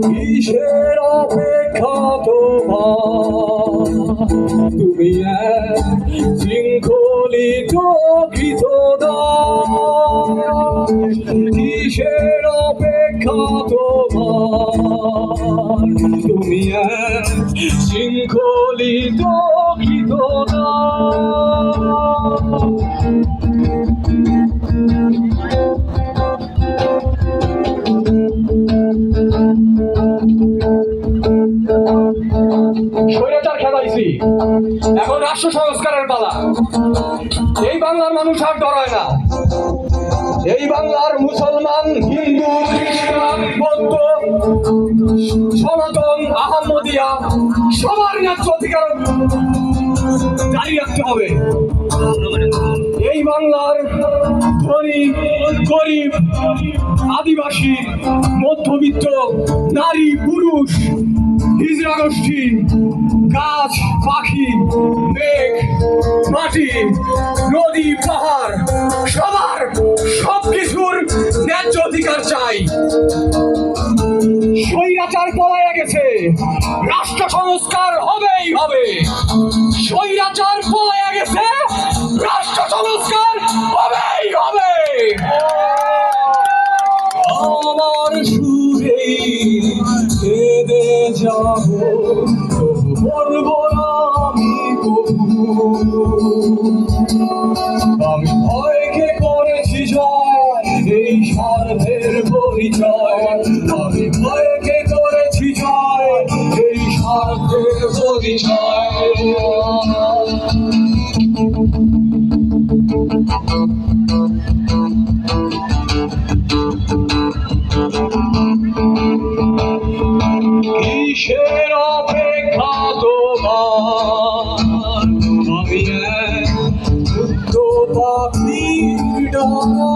কিসের অপেক্ষা তোমার, তুমি এক শৃঙ্খলিত কৃতদাস। কিসের অপেক্ষা তোমার, তুমি এক শৃঙ্খলিত কৃতদাস। স্বৈরাচার খেলাইছি, এখন রাষ্ট্র সংস্কারের পালা। এই বাংলার মানুষ আর ডরায় না। এই বাংলার মুসলমান, হিন্দু, খ্রিস্টান, বৌদ্ধ, সনাতন, আহমদিয়া সবার ন্যায্য অধিকার জারি রাখতে হবে। এই বাংলার ধনী, গরিব, আদিবাসী, মধ্যবিত্ত, নারী, পুরুষ, হিজড়া গোষ্ঠী, গাছ, পাখি, মেঘ, মাটি, নদী, পাহাড় সবার সবকিছুর ন্যায্য অধিকার চাই। স্বৈরাচার পলাইয়া গেছে, রাষ্ট্র সংস্কার হবেই হবে। স্বৈরাচার পলাইয়া গেছে, রাষ্ট্র সংস্কার হবেই হবে। আমার সুরে কেঁদে যাব, বলবো না আমি কবু। আমি ভয়কে করেছি জয়, এই স্বার্থের পরিচয়। আমি ভয়কে করেছি জয়, এই স্বার্থের পরিচয়। কিসের অপেক্ষা তোমার, আমি এক মুক্ত পাখির ডানা।